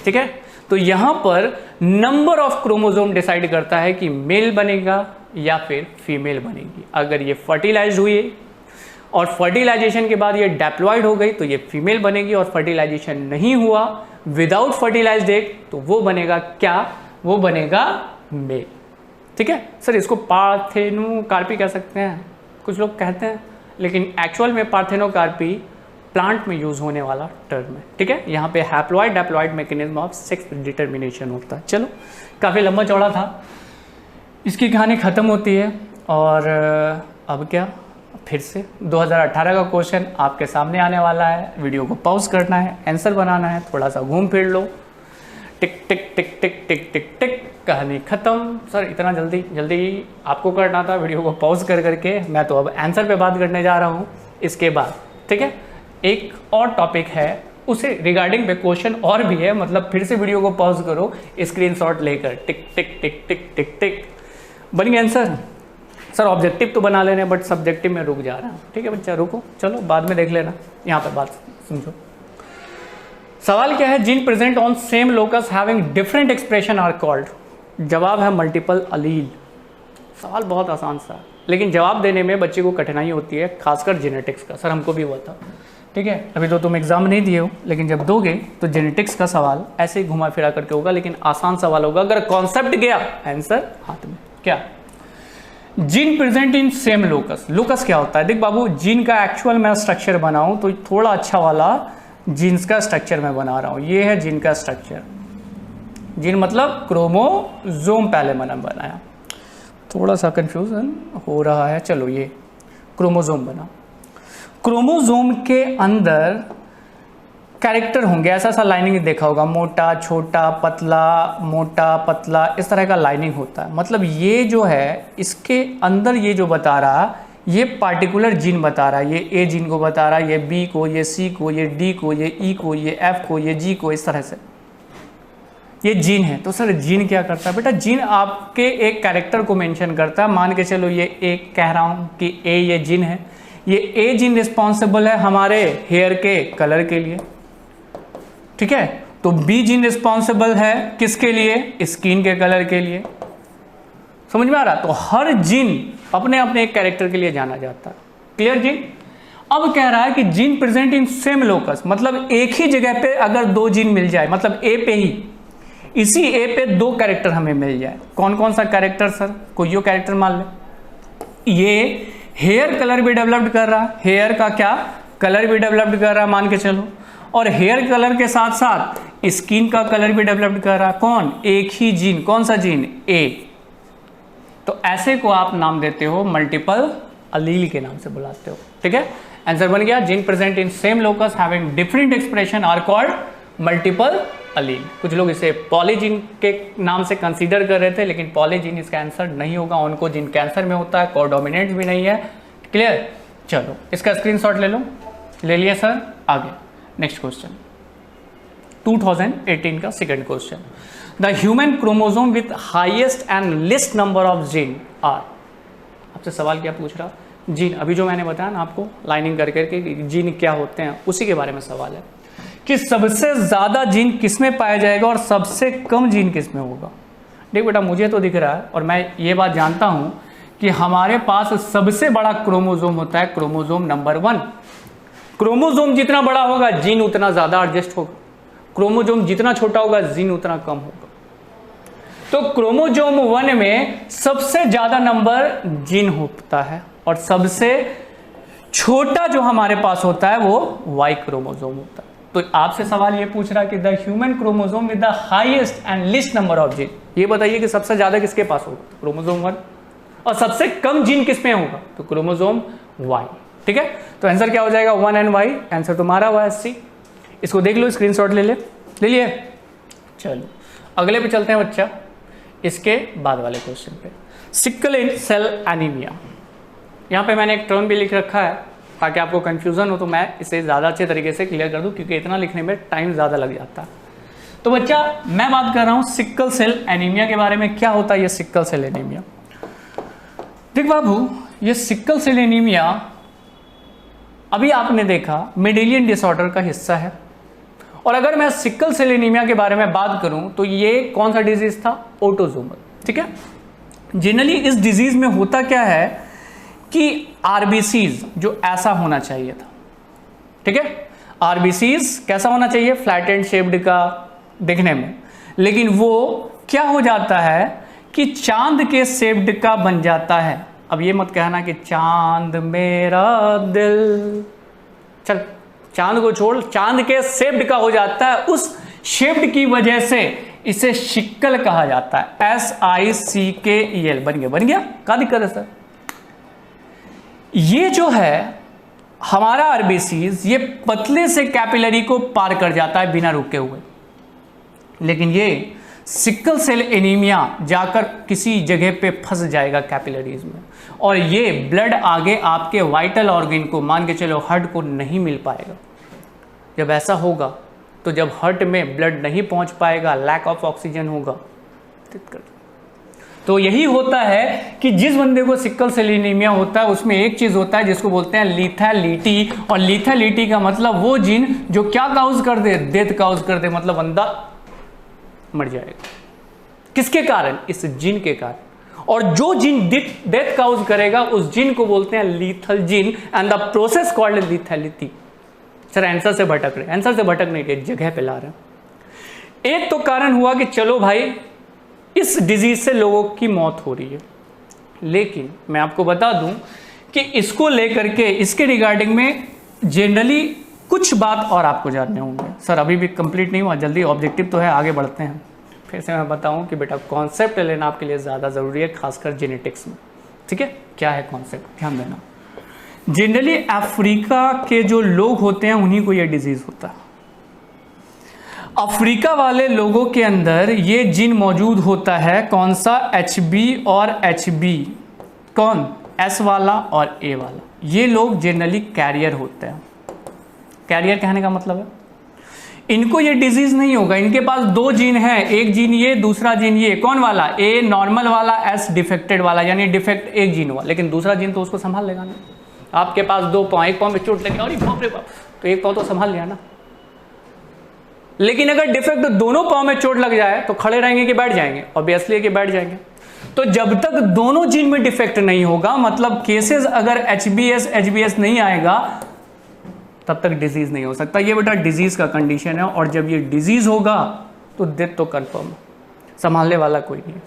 ठीक है। तो यहां पर नंबर ऑफ क्रोमोसोम डिसाइड करता है कि मेल बनेगा या फिर फीमेल बनेगी। अगर ये फर्टिलाइज हुई और फर्टिलाइजेशन के बाद ये डैप्लॉइड हो गई तो ये फीमेल बनेगी, और फर्टिलाइजेशन नहीं हुआ विदाउट फर्टिलाइज्ड एग तो वो बनेगा क्या, वो बनेगा मेल, ठीक है। सर इसको पार्थेनोकार्पी कह सकते हैं, कुछ लोग कहते हैं, लेकिन एक्चुअल में पार्थेनोकार्पी प्लांट में यूज होने वाला टर्म है, ठीक है। यहाँ पे haploid diploid mechanism of sex determination होता है। चलो काफ़ी लंबा चौड़ा था, इसकी कहानी ख़त्म होती है, और अब क्या, फिर से 2018 का क्वेश्चन आपके सामने आने वाला है। वीडियो को पॉज करना है, आंसर बनाना है, थोड़ा सा घूम फिर लो, टिक टिक टिक टिक टिक टिक टिक, कहानी खत्म। सर इतना जल्दी जल्दी आपको करना था, वीडियो को पॉज कर करके। मैं तो अब आंसर पे बात करने जा रहा हूँ इसके बाद, ठीक है। एक और टॉपिक है, उसे रिगार्डिंग पे क्वेश्चन और भी है, मतलब फिर से वीडियो को पॉज करो, स्क्रीनशॉट लेकर, टिक टिक टिक टिक टिक टिक, बन गया आंसर। सर ऑब्जेक्टिव तो बना लेने, बट सब्जेक्टिव में रुक जा रहा हूँ, ठीक है बच्चा, रुको, चलो बाद में देख लेना। यहाँ पर बात समझो, सवाल क्या है, gene present on same locus having different expression are called. जवाब है मल्टीपल अलील। सवाल बहुत आसान सा, लेकिन जवाब देने में बच्चे को कठिनाई होती है, खासकर जेनेटिक्स का। सर हमको भी हुआ था, ठीक है। अभी तो तुम एग्जाम नहीं दिए हो, लेकिन जब दोगे तो जेनेटिक्स का सवाल ऐसे ही घुमा फिरा करके होगा, लेकिन आसान सवाल होगा। अगर कॉन्सेप्ट गया, आंसर हाथ में। क्या, gene present in same locus. Locus क्या होता है, देख बाबू, जीन का एक्चुअल मैं स्ट्रक्चर बनाऊं तो थोड़ा अच्छा वाला जीन्स का स्ट्रक्चर मैं बना रहा हूं। ये है जीन का स्ट्रक्चर, जीन मतलब क्रोमोसोम पहले मैंने बनाया, थोड़ा सा कंफ्यूजन हो रहा है। चलो ये क्रोमोसोम बना, क्रोमोसोम के अंदर कैरेक्टर होंगे, ऐसा सा लाइनिंग देखा होगा, मोटा छोटा पतला मोटा पतला, इस तरह का लाइनिंग होता है। मतलब ये जो है इसके अंदर ये जो बता रहा, ये पार्टिकुलर जीन बता रहा है, ये ए जीन को बता रहा है, ये बी को, ये सी को, ये डी को, ये ई को, ये एफ को, ये जी को, इस तरह से ये जीन है। तो सर जीन क्या करता है बेटा, जीन आपके एक कैरेक्टर को मेंशन करता है। मान के चलो ये एक कह रहा हूँ कि ए ये जीन है, ये ए जीन रिस्पॉन्सिबल है हमारे हेयर के कलर के लिए, ठीक है। तो बी जीन रिस्पॉन्सिबल है किसके लिए, स्किन के कलर के लिए, समझ में आ रहा। तो हर जीन अपने अपने एक कैरेक्टर के लिए जाना जाता है, क्लियर जीन। अब कह रहा है कि gene present in same locus, मतलब एक ही जगह पे अगर 2 जीन मिल जाए, मतलब ए पे ही, इसी ए पे 2 कैरेक्टर हमें मिल जाए। कौन कौन सा कैरेक्टर सर, कोई कैरेक्टर मान ले, ये हेयर कलर भी डेवलप्ड कर रहा है, हेयर का क्या कलर भी डेवलप्ड कर रहा है मान के चलो, और हेयर कलर के साथ साथ स्किन का कलर भी डेवलप्ड कर रहा है। कौन, एक ही जीन, कौन सा जीन, ए। तो ऐसे को आप नाम देते हो मल्टीपल अलील के नाम से बुलाते हो, ठीक है। आंसर बन गया, gene present in same locus having different expression are called multiple allele. कुछ लोग इसे पॉलीजीन के नाम से कंसीडर कर रहे थे, लेकिन पॉलीजीन इसका आंसर नहीं होगा। ऑन्कोजीन कैंसर में होता है, कोडोमिनेंट भी नहीं है, क्लियर। चलो इसका स्क्रीनशॉट ले लो, ले लिया सर। आगे नेक्स्ट क्वेश्चन, 2018 का second question, the human chromosome with highest and least number of gene are. आपसे सवाल क्या पूछ रहा, जीन, अभी जो मैंने बताया ना आपको लाइनिंग कर करके जीन क्या होते हैं, उसी के बारे में सवाल है कि सबसे ज्यादा जीन किसमें पाया जाएगा और सबसे कम जीन किसमें होगा। देख बेटा, मुझे तो दिख रहा है और मैं ये बात जानता हूं कि हमारे पास सबसे बड़ा क्रोमोसोम होता है क्रोमोसोम नंबर 1। क्रोमोसोम जितना बड़ा होगा जीन उतना ज्यादा एडजस्ट होगा, क्रोमोसोम जितना छोटा होगा जीन उतना कम होगा। तो क्रोमोसोम 1 में सबसे ज्यादा नंबर जीन होता है और सबसे छोटा जो हमारे पास होता है वो वाई क्रोमोसोम होता है। तो आपसे सवाल ये पूछ रहा है कि the human chromosome with the highest and least number of gene, ये बताइए कि सबसे ज्यादा किसके पास होगा? क्रोमोसोम 1। और सबसे कम जीन किस में होगा? तो क्रोमोसोम वाई। ठीक है, तो आंसर क्या हो जाएगा? 1 एंड वाई। आंसर तुम्हारा हुआ SC। इसको देख लो, स्क्रीनशॉट ले लिए। चलो अगले पे चलते हैं बच्चा, इसके बाद वाले क्वेश्चन पे। सिकल सेल एनीमिया, यहाँ पे मैंने एक टर्म भी लिख रखा है ताकि आपको कंफ्यूजन हो, तो मैं इसे ज़्यादा अच्छे तरीके से क्लियर कर दूं क्योंकि इतना लिखने में टाइम ज़्यादा लग जाता है। तो बच्चा मैं बात कर रहा हूँ सिकल सेल एनीमिया के बारे में। क्या होता है ये सिकल सेल एनीमिया? देख बाबू, ये सिकल सेल एनीमिया अभी आपने देखा मेंडेलियन डिसऑर्डर का हिस्सा है। और अगर मैं सिकल सेल एनीमिया के बारे में बात करूं तो ये कौन सा डिजीज था? ऑटोसोमल। ठीक है, जनरली इस डिजीज में होता क्या है कि आरबीसीज जो ऐसा होना चाहिए था, ठीक है, आरबीसीज कैसा होना चाहिए? फ्लैट एंड शेप्ड का दिखने में, लेकिन वो क्या हो जाता है कि चांद के शेप्ड का बन जाता है। अब ये मत कहना कि चांद मेरा दिल, चल चांद को छोड़, चांद के शेप्ड का हो जाता है। उस शेप्ड की वजह से इसे शिक्कल कहा जाता है। SICKEL बन गया। क्या दिक्कत है सर? ये जो है हमारा आरबीसीज, ये पतले से कैपिलरी को पार कर जाता है बिना रुके हुए, लेकिन ये सिकल सेल एनीमिया जाकर किसी जगह पे फंस जाएगा कैपिलरीज में, और ये ब्लड आगे आपके वाइटल ऑर्गन को, मान के चलो हार्ट को, नहीं मिल पाएगा। जब ऐसा होगा तो जब हार्ट में ब्लड नहीं पहुंच पाएगा, लैक ऑफ ऑक्सीजन होगा, तो यही होता है कि जिस बंदे को सिकल सेल एनीमिया होता है उसमें एक चीज होता है जिसको बोलते हैं लीथैलिटी। और लीथैलिटी का मतलब वो जीन जो क्या काउज कर दे? डेथ काउज कर दे, मतलब बंदा मर जाएगा। किसके कारण? इस जीन के कारण। और जो जीन डेथ काउज करेगा उस जीन को बोलते हैं lethal gene, and the process called lethality. Sir answer से भटक रहे? आंसर से भटक नहीं रहे, जगह पे ला रहे। एक तो कारण हुआ कि चलो भाई इस डिजीज से लोगों की मौत हो रही है, लेकिन मैं आपको बता दूं कि इसको लेकर के, इसके रिगार्डिंग में जनरली कुछ बात और आपको जानने होंगे। सर अभी भी कंप्लीट नहीं हुआ, जल्दी, ऑब्जेक्टिव तो है, आगे बढ़ते हैं। फिर से मैं बताऊं कि बेटा कॉन्सेप्ट लेना आपके लिए ज़्यादा ज़रूरी है, खासकर जेनेटिक्स में। ठीक है, क्या है कॉन्सेप्ट, ध्यान देना। जनरली अफ्रीका के जो लोग होते हैं उन्हीं को ये डिजीज़ होता है। अफ्रीका वाले लोगों के अंदर ये जीन मौजूद होता है, कौन सा? HB और HB, कौन? S वाला और A वाला। ये लोग जनरली कैरियर होते हैं। कैरियर कहने का मतलब है इनको ये डिजीज नहीं होगा। इनके पास दो जीन है, एक जीन ये, दूसरा जीन ये। कौन वाला? A नॉर्मल वाला, S डिफेक्टेड वाला, यानी डिफेक्ट एक जीन हुआ, लेकिन दूसरा जीन तो उसको संभाल लेगा ना। आपके पास दो पाँव, एक पाँव में चोट लगी, अरे बाप रे बाप, तो एक पाँव तो संभाल लिया ना। लेकिन अगर डिफेक्ट दोनों पाँव में चोट लग जाए तो खड़े रहेंगे कि बैठ जाएंगे? ऑब्वियसली कि बैठ जाएंगे। तो जब तक दोनों जीन में डिफेक्ट नहीं होगा, मतलब केसेस अगर HBS HBS नहीं आएगा, तब तक डिजीज नहीं हो सकता। ये बेटा डिजीज का कंडीशन है, और जब ये डिजीज होगा तो डेथ तो कंफर्म, संभालने वाला कोई नहीं।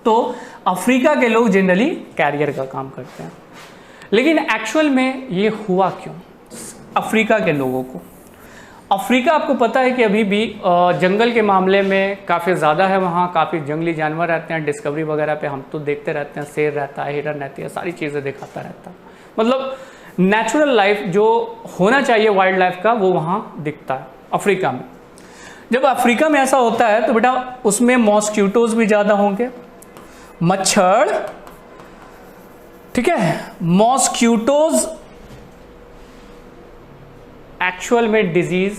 तो अफ्रीका के लोग जनरली कैरियर का काम करते हैं, लेकिन एक्चुअल में ये हुआ क्यों अफ्रीका के लोगों को? अफ्रीका आपको पता है कि अभी भी जंगल के मामले में काफ़ी ज़्यादा है, वहाँ काफ़ी जंगली जानवर रहते हैं। डिस्कवरी वगैरह पे हम तो देखते रहते हैं, शेर रहता है, हिरन रहती है, सारी चीज़ें दिखाता रहता है। मतलब नेचुरल लाइफ जो होना चाहिए वाइल्ड लाइफ का, वो वहाँ दिखता है अफ्रीका में। जब अफ्रीका में ऐसा होता है तो बेटा उसमें मॉस्क्यूटोज भी ज़्यादा होंगे, मच्छर, ठीक है। मॉस्क्यूटोज एक्चुअल में डिजीज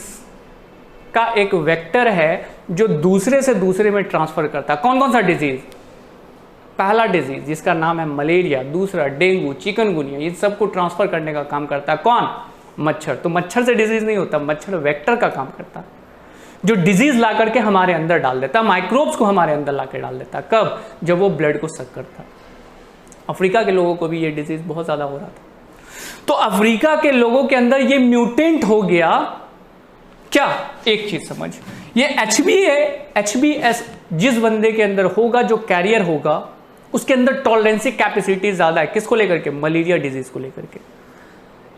का एक वेक्टर है जो दूसरे से दूसरे में ट्रांसफर करता है। कौन कौन सा डिजीज? पहला डिजीज जिसका नाम है मलेरिया, दूसरा डेंगू, चिकनगुनिया, ये सबको ट्रांसफर करने का काम करता है कौन? मच्छर। तो मच्छर से डिजीज नहीं होता, मच्छर वेक्टर का काम करता है, जो डिजीज ला करके हमारे अंदर डाल देता है, माइक्रोब्स को हमारे अंदर ला के डाल देता है। कब? जब वो ब्लड को सक करता है। अफ्रीका के लोगों को भी ये डिजीज बहुत ज़्यादा हो रहा था। तो अफ्रीका के लोगों के अंदर ये म्यूटेंट हो गया। क्या? एक चीज समझ, ये HBS जिस बंदे के अंदर होगा, जो कैरियर होगा, उसके अंदर टॉलरेंसी कैपेसिटी ज्यादा है। किसको लेकर के? मलेरिया डिजीज को लेकर के।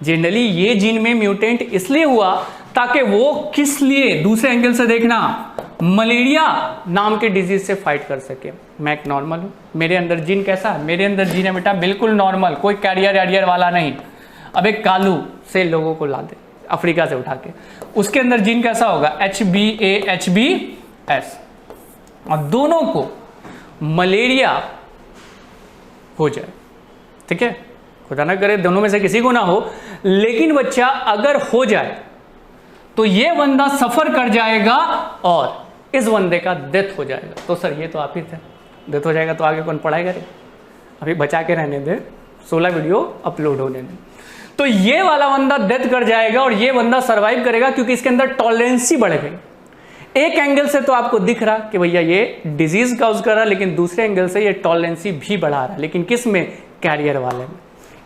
जनरली ये जीन में म्यूटेंट इसलिए हुआ ताकि वो किस लिए, दूसरे एंगल से देखना, मलेरिया नाम के डिजीज से फाइट कर सके। मैं एक नॉर्मल हूं, मेरे अंदर जीन कैसा है, मेरे अंदर जीन है बेटा बिल्कुल नॉर्मल, कोई कैरियर एरियर वाला नहीं। अब एक कालू से लोगों को ला दे अफ्रीका से उठा के, उसके अंदर जीन कैसा होगा, HbA-HbS, और दोनों को मलेरिया हो जाए, ठीक है, खुदा ना करे दोनों में से किसी को ना हो, लेकिन बच्चा अगर हो जाए तो ये बंदा सफर कर जाएगा और इस बंदे का डेथ हो जाएगा। तो सर ये तो आप ही थे, डेथ हो जाएगा तो आगे कौन पढ़ाई करे, अभी बचा के रहने दे, 16 वीडियो अपलोड होने दे। तो ये वाला बंदा डेथ कर जाएगा और ये बंदा सरवाइव करेगा क्योंकि इसके अंदर टॉलरेंसी बढ़ गई। एक एंगल से तो आपको दिख रहा कि भैया ये डिजीज काउज कर रहा, लेकिन दूसरे एंगल से ये टॉलरेंसी भी बढ़ा रहा है, लेकिन किस में, कैरियर वाले में।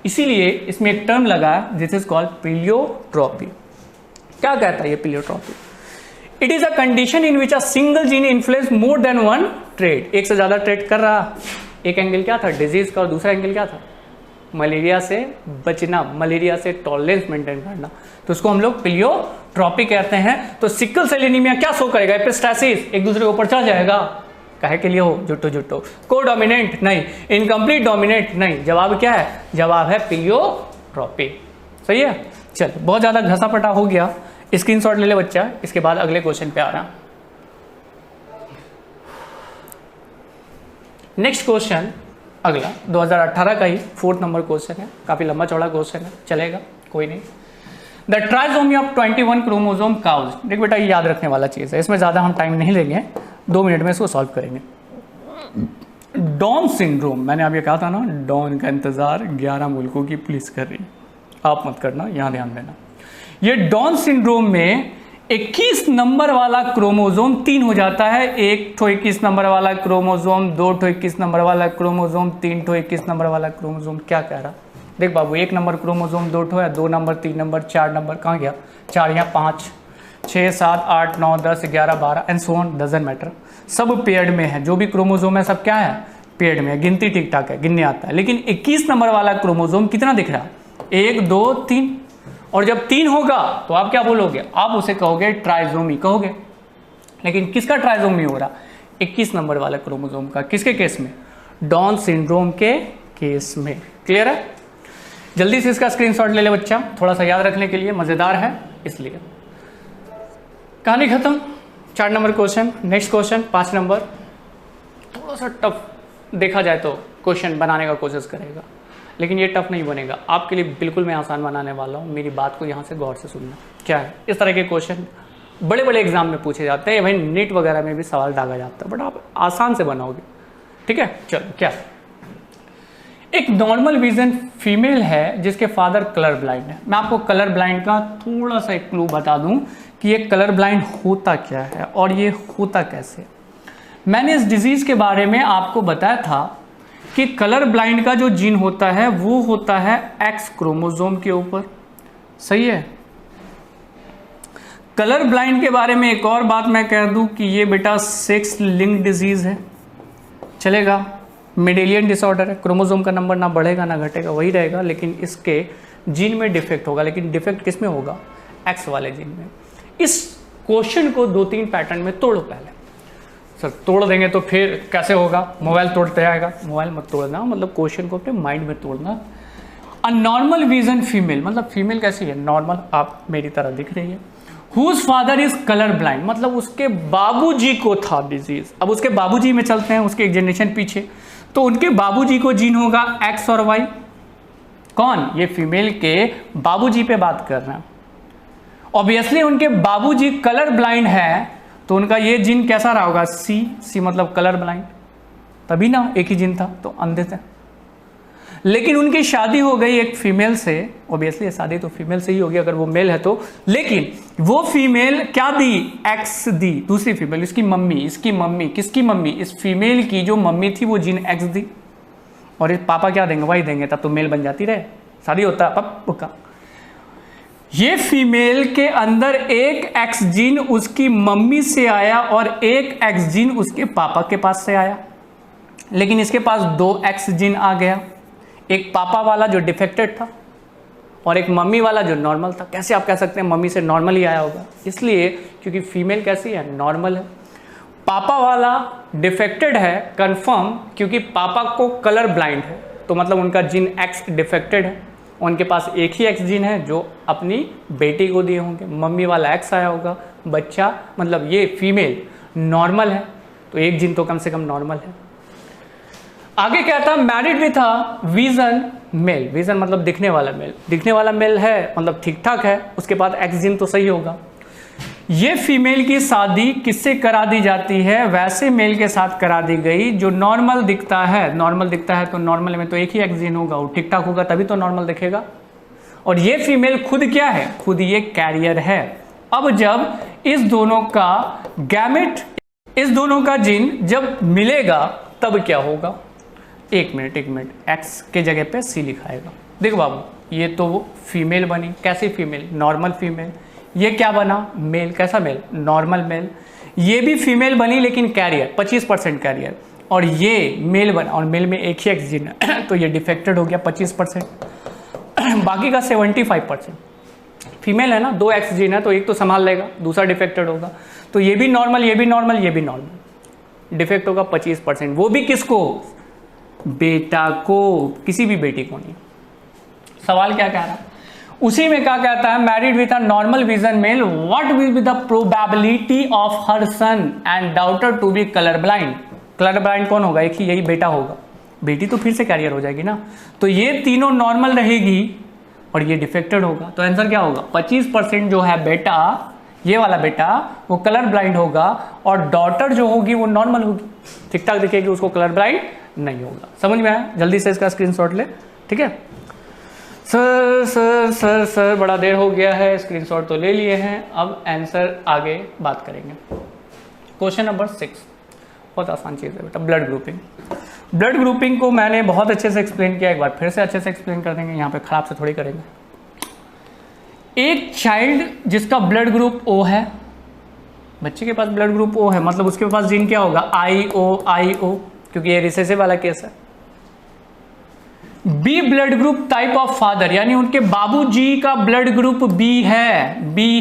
इसीलिए इसमें एक टर्म लगा दिस इज कॉल्ड प्लीलियोट्रॉपी। क्या कहता है ये pleiotropy? It is a condition in which a single gene influence more than one trait. एक से ज्यादा ट्रेट कर रहा। एक एंगल क्या था, डिजीज का, और दूसरा एंगल क्या था, मलेरिया से बचना, मलेरिया से टॉलरेंस मेंटेन करना। तो उसको हम लोग प्लीलियोट्रॉपी कहते हैं। तो सिकल सेल एनीमिया क्या शो करेगा, एपिस्टैसिस, एक दूसरे के ऊपर चढ़ जाएगा, काहे के लिए हो, जुट्टो जुट्टो, को डोमिनेंट नहीं, इनकम्प्लीट डोमिनेंट नहीं। जवाब क्या है, जवाब है प्लीलियोट्रॉपी। सही है। चल बहुत ज्यादा घसा पटा हो गया, स्क्रीनशॉट ले ले बच्चा, इसके बाद अगले क्वेश्चन पे आ रहा। नेक्स्ट क्वेश्चन अगला 2018 का ही 4th नंबर क्वेश्चन है, काफी लंबा चौड़ा क्वेश्चन है, चलेगा कोई नहीं। The trisomy of 21 chromosome causes. देख बेटा ये याद रखने वाला चीज है, इसमें ज्यादा हम टाइम नहीं लेंगे, 2 मिनट में इसको सॉल्व करेंगे। डाउन सिंड्रोम, मैंने अभी कहा था ना, डाउन का इंतजार 11 मुल्कों की पुलिस कर रही, आप मत करना, यहां ध्यान देना। ये डाउन सिंड्रोम में 21 नंबर वाला क्रोमोसोम 3 हो जाता है। एक ठो 21 नंबर वाला क्रोमोसोम, 2 ठो 21 नंबर वाला क्रोमोसोम, 3 ठो 21 नंबर वाला क्रोमोसोम। क्या कह रहा, देख बाबू, 1 नंबर क्रोमोसोम 2 ठो है, 2 नंबर, 3 नंबर, 4 नंबर, कहाँ गया, 4 यहाँ 5 6 7 8 9 10 11 12 and so on, doesn't matter, सब पेयर्ड में है। जो भी क्रोमोसोम है सब क्या है, पेयर्ड में है, गिनती ठीक ठाक है, गिनने आता है। लेकिन 21 नंबर वाला क्रोमोसोम कितना दिख रहा है, 1 2 3, और जब 3 होगा तो आप क्या बोलोगे, आप उसे कहोगे ट्राइसोमी कहोगे। लेकिन किसका ट्राइसोमी हो रहा, 21 नंबर वाला क्रोमोसोम का, किसके केस में, डाउन सिंड्रोम के केस में। क्लियर है। जल्दी से इसका स्क्रीनशॉट ले ले बच्चा, थोड़ा सा याद रखने के लिए, मजेदार है इसलिए। कहानी खत्म। 4 number question. Next question 5 number, थोड़ा सा टफ देखा जाए तो क्वेश्चन बनाने का कोशिश करेगा, लेकिन ये टफ नहीं बनेगा आपके लिए, बिल्कुल मैं आसान बनाने वाला हूँ। मेरी बात को यहाँ से गौर से सुनना। क्या है, इस तरह के क्वेश्चन बड़े बड़े एग्जाम में पूछे जाते हैं, भाई नीट वगैरह में भी सवाल डाला जाता है, बट आप आसान से बनाओगे। ठीक है, चलो। क्या, एक नॉर्मल विजन फीमेल है जिसके फादर कलर ब्लाइंड है। मैं आपको कलर ब्लाइंड का थोड़ा सा एक क्लू बता दूं कि ये कलर ब्लाइंड होता क्या है और ये होता कैसे। मैंने इस डिजीज के बारे में आपको बताया था कि कलर ब्लाइंड का जो जीन होता है वो होता है एक्स क्रोमोसोम के ऊपर। सही है। कलर ब्लाइंड के बारे में एक और बात मैं कह दूं कि ये बेटा सेक्स लिंक्ड डिजीज है, चलेगा। मेंडेलियन डिसऑर्डर है, क्रोमोसोम का नंबर ना बढ़ेगा ना घटेगा, वही रहेगा, लेकिन इसके जीन में डिफेक्ट होगा। लेकिन डिफेक्ट किस में होगा, एक्स वाले जीन में। इस क्वेश्चन को 2-3 पैटर्न में तोड़ो पहले। सर तोड़ देंगे तो फिर कैसे होगा, मोबाइल तोड़ते आएगा, मोबाइल मत तोड़ना, मतलब क्वेश्चन को अपने माइंड में तोड़ना। अ नॉर्मल विजन फीमेल, मतलब फीमेल कैसी है, नॉर्मल, आप मेरी तरह दिख रही है। Whose father is colour blind, मतलब उसके बाबूजी को था डिजीज। अब उसके बाबूजी में चलते हैं, उसके एक जनरेशन पीछे, तो उनके बाबूजी को जीन होगा एक्स और वाई। कौन, ये फीमेल के बाबूजी पे बात कर रहे हैं। ऑब्वियसली उनके बाबूजी कलर ब्लाइंड है, तो उनका ये जीन कैसा रहा होगा, सी मतलब कलर ब्लाइंड, तभी ना एक ही जीन था, तो अंधे थे। लेकिन उनकी शादी हो गई एक फीमेल से, ऑब्वियसली शादी तो फीमेल से ही होगी अगर वो मेल है तो, लेकिन वो फीमेल क्या दी, एक्स दी। दूसरी फीमेल, इसकी मम्मी, किसकी मम्मी, इस फीमेल की जो मम्मी थी वो जीन एक्स दी, और इस पापा क्या देंगे, वाई देंगे, तब तो मेल बन जाती रहे, शादी होता पप का। ये फीमेल के अंदर एक एक्स जीन उसकी मम्मी से आया और एक एक्स जीन उसके पापा के पास से आया, लेकिन इसके पास 2 एक्स जीन आ गया, एक पापा वाला जो डिफेक्टेड था और एक मम्मी वाला जो नॉर्मल था। कैसे आप कह सकते हैं मम्मी से नॉर्मल ही आया होगा? इसलिए क्योंकि फीमेल कैसी है, नॉर्मल है। पापा वाला डिफेक्टेड है कंफर्म, क्योंकि पापा को कलर ब्लाइंड है, तो मतलब उनका जीन एक्स डिफेक्टेड है, उनके पास एक ही एक्स जीन है जो अपनी बेटी को दिए होंगे। मम्मी वाला एक्स आया होगा, बच्चा मतलब ये फीमेल नॉर्मल है, तो एक जीन तो कम से कम नॉर्मल है। आगे क्या था, married with a vision male. Vision मतलब दिखने वाला मेल, दिखने वाला मेल है मतलब ठीक ठाक है, उसके बाद एक्स जीन तो सही होगा। ये फीमेल की शादी किससे करा दी जाती है? वैसे मेल के साथ करा दी गई जो नॉर्मल दिखता है। नॉर्मल दिखता है तो नॉर्मल में तो एक ही एक्स जीन होगा, वो ठीक ठाक होगा तभी तो नॉर्मल दिखेगा। और ये फीमेल खुद क्या है? खुद ये कैरियर है। अब जब इस दोनों का गैमेट, इस दोनों का जीन जब मिलेगा तब क्या होगा? एक मिनट, एक्स के जगह पे सी लिखाएगा। देखो बाबू, ये तो फीमेल बनी, कैसी फीमेल? Normal female. ये क्या बना? मेल। कैसा मेल? Normal mail. ये भी फीमेल बनी लेकिन कैरियर 25% कैरियर, और ये मेल बना और मेल में एक ही एक्स जीन है तो ये डिफेक्टेड हो गया 25%। बाकी का 75% फीमेल है ना, 2 एक्स जीन है तो एक तो संभाल लेगा, दूसरा डिफेक्टेड होगा, तो ये भी नॉर्मल, ये भी नॉर्मल, ये भी नॉर्मल। डिफेक्ट होगा 25%, वो भी किसको? बेटा को, किसी भी बेटी को नहीं। सवाल क्या कह रहा है? उसी में क्या कहता है, married with a normal vision male, what will be the probability of her son and daughter to be colour blind. Colour blind कौन होगा? एक ही, यही बेटा होगा। बेटी तो फिर से कैरियर हो जाएगी ना, तो ये तीनों नॉर्मल रहेगी और ये डिफेक्टेड होगा, तो आंसर क्या होगा? 25% जो है बेटा, ये वाला बेटा वो कलर ब्लाइंड होगा, और डॉटर जो होगी वो नॉर्मल होगी, ठीक ठाक दिखेगी, उसको कलर ब्लाइंड नहीं होगा। समझ में आया? जल्दी से इसका स्क्रीनशॉट ले, ठीक है। सर सर सर सर बड़ा देर हो गया है, स्क्रीनशॉट तो ले लिए हैं, अब आंसर आगे बात करेंगे। क्वेश्चन नंबर 6, बहुत आसान चीज़ है बेटा, ब्लड ग्रुपिंग। ब्लड ग्रुपिंग को मैंने बहुत अच्छे से एक्सप्लेन किया, एक बार फिर से अच्छे से एक्सप्लेन कर देंगे, यहाँ पे खराब से थोड़ी करेंगे। एक चाइल्ड जिसका ब्लड ग्रुप ओ है, बच्चे के पास ब्लड ग्रुप ओ है, मतलब उसके पास जीन क्या होगा? IO, क्योंकि ये रिसेसिव वाला केस है। B blood group type of father, यानी उनके बाबूजी का ब्लड ग्रुप बी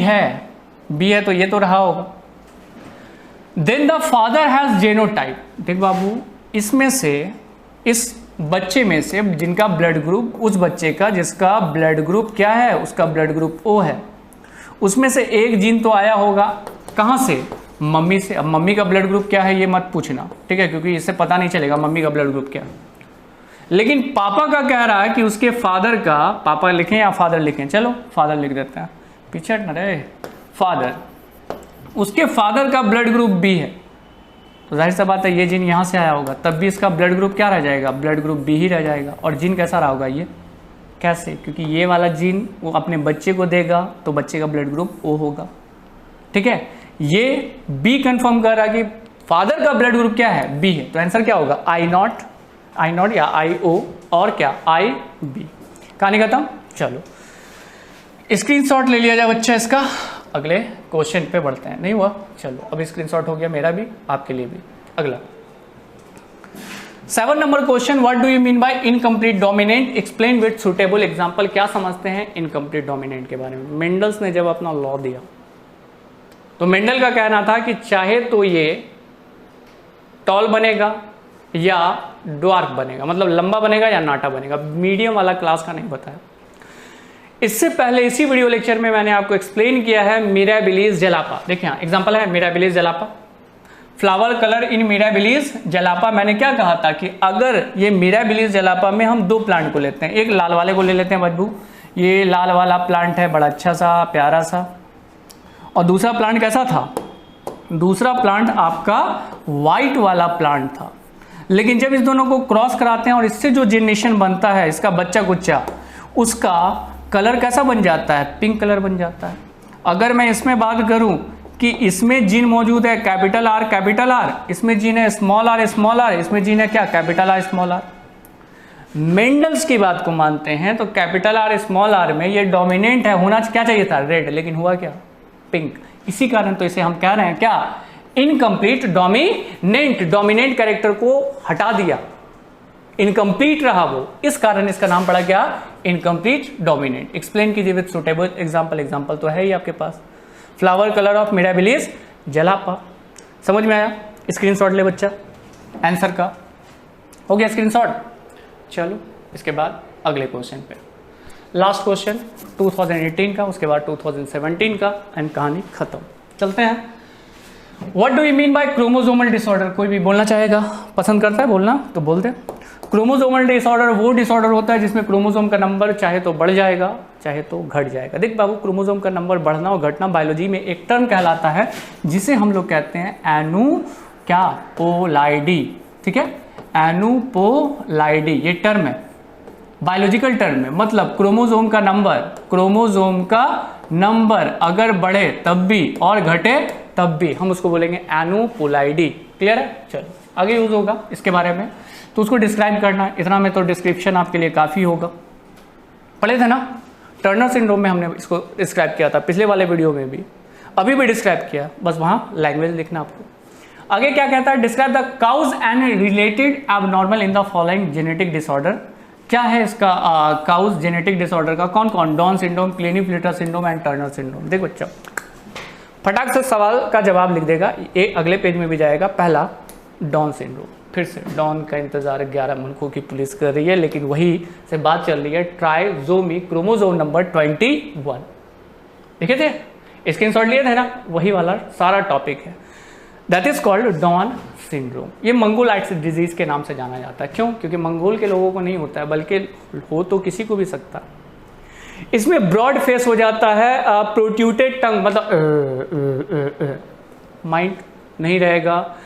है तो ये तो रहा होगा। Then the father has genotype. देख बाबू, इसमें से, इस बच्चे में से जिनका ब्लड ग्रुप, उस बच्चे का जिसका ब्लड ग्रुप क्या है? उसका ब्लड ग्रुप ओ है, उसमें से एक जीन तो आया होगा, कहां से? मम्मी से। अब मम्मी का ब्लड ग्रुप क्या है ये मत पूछना, ठीक है, क्योंकि इससे पता नहीं चलेगा मम्मी का ब्लड ग्रुप क्या है। लेकिन पापा का कह रहा है कि उसके फादर का, पापा लिखें या फादर लिखें? चलो फादर लिख देते हैं, पीछे हटना रे। फादर, उसके फादर का ब्लड ग्रुप बी है, तो जाहिर सा बात है ये जीन यहाँ से आया होगा, तब भी इसका ब्लड ग्रुप क्या रह जाएगा? ब्लड ग्रुप बी ही रह जाएगा। और जीन कैसा रहा होगा ये? कैसे? क्योंकि ये वाला जीन वो अपने बच्चे को देगा तो बच्चे का ब्लड ग्रुप ओ होगा, ठीक है। ये बी कंफर्म कर रहा है कि फादर का ब्लड ग्रुप क्या है? बी है, तो आंसर क्या होगा? आई नॉट या IO, और क्या? IB। कहानी खत्म। चलो स्क्रीनशॉट ले लिया जाए बच्चा इसका, अगले क्वेश्चन पे बढ़ते हैं। नहीं हुआ? चलो अब स्क्रीनशॉट हो गया मेरा भी, आपके लिए भी। अगला 7 number question, what do you mean by incomplete dominant, explain with suitable example. क्या समझते हैं इनकम्प्लीट डोमिनेंट के बारे में? मेंडल्स ने जब अपना लॉ दिया तो मेंडल का कहना था कि चाहे तो ये टॉल बनेगा या ड्वार्फ बनेगा, मतलब लंबा बनेगा या नाटा बनेगा, मीडियम वाला क्लास का नहीं बताया। इससे पहले इसी वीडियो लेक्चर में मैंने आपको एक्सप्लेन किया है मिराबिलिस जलापा। देखिए एग्जांपल है मिराबिलिस जलापा, फ्लावर कलर इन मिराबिलिस जलापा। मैंने क्या कहा था कि अगर ये मिराबिलिस जलापा में हम 2 प्लांट को लेते हैं, एक लाल वाले को ले लेते हैं बदबू, ये लाल वाला प्लांट है बड़ा अच्छा सा प्यारा सा, और दूसरा प्लांट कैसा था? दूसरा प्लांट आपका व्हाइट वाला प्लांट था। लेकिन जब इस दोनों को क्रॉस कराते हैं और इससे जो जेनरेशन बनता है, इसका बच्चा कुच्चा, उसका कलर कैसा बन जाता है? पिंक कलर बन जाता है। अगर मैं इसमें बात करूं कि इसमें जीन मौजूद है कैपिटल R, इसमें जीन है स्मॉल r, इसमें जीन है क्या? Capital R small r। Mendel's की बात को मानते हैं तो कैपिटल R स्मॉल r में ये डोमिनेंट है, होना क्या चाहिए था? रेड, लेकिन हुआ क्या? पिंक। इसी कारण तो इसे हम कह रहे हैं क्या? Incomplete dominant. डोमिनेंट कैरेक्टर को हटा दिया, इनकम्प्लीट रहा वो, इस कारण इसका नाम पड़ा क्या? Incomplete dominant. एक्सप्लेन कीजिए विद सुटेबल एग्जाम्पल। एग्जाम्पल तो है ही आपके पास, flower colour of Mirabilis jalapa. समझ में आया? स्क्रीनशॉट ले बच्चा आंसर का। हो गया स्क्रीनशॉट? चलो इसके बाद अगले क्वेश्चन पे, लास्ट क्वेश्चन 2018 का, उसके बाद 2017 का, एंड कहानी खत्म। चलते हैं। What do you mean by chromosomal disorder? कोई भी बोलना चाहेगा, पसंद करता है बोलना तो बोल दे। क्रोमोसोमल डिसऑर्डर वो डिसऑर्डर होता है जिसमें क्रोमोसोम का नंबर चाहे तो बढ़ जाएगा चाहे तो घट जाएगा। देख बाबू, क्रोमोसोम का नंबर बढ़ना और घटना बायोलॉजी में एक टर्म कहलाता है जिसे हम लोग कहते हैं एनुपोलाइडी। ठीक है, एनुपोलाइडी ये टर्म है, बायोलॉजिकल टर्म है। मतलब क्रोमोसोम का नंबर अगर बढ़े तब भी और घटे तब भी हम उसको बोलेंगे एनुपोलाइडी। क्लियर है? चलो आगे यूज होगा इसके बारे में, तो उसको डिस्क्राइब करना, इतना में तो डिस्क्रिप्शन आपके लिए काफ़ी होगा। पढ़े थे ना टर्नर सिंड्रोम में, हमने इसको डिस्क्राइब किया था पिछले वाले वीडियो में भी, अभी भी डिस्क्राइब किया, बस वहाँ लैंग्वेज लिखना आपको। आगे क्या कहता है? Describe the cause and related abnormal in the following genetic disorder. क्या है इसका काउज जेनेटिक डिसऑर्डर का? कौन कौन? Down syndrome, Klinefelter syndrome and Turner syndrome. देखो बच्चा फटाक से सवाल का जवाब लिख देगा, ये अगले पेज में भी जाएगा। पहला डाउन सिंड्रोम, फिर से डाउन का इंतजार 11 मुल्कों की पुलिस कर रही है, लेकिन वही से बात चल रही है। ट्राइसोमी क्रोमोसोम नंबर 21 देखे थे, स्क्रीनशॉट लिए थे ना, वही वाला सारा टॉपिक है। That is called down syndrome. ये मंगोलाइट्स डिजीज के नाम से जाना जाता है। क्यों? क्योंकि मंगोल के लोगों को नहीं होता है, बल्कि हो तो किसी को भी सकता है। इसमें ब्रॉड फेस हो जाता है, प्रोट्यूटेड टंग, मतलब माइंड नहीं रहेगा।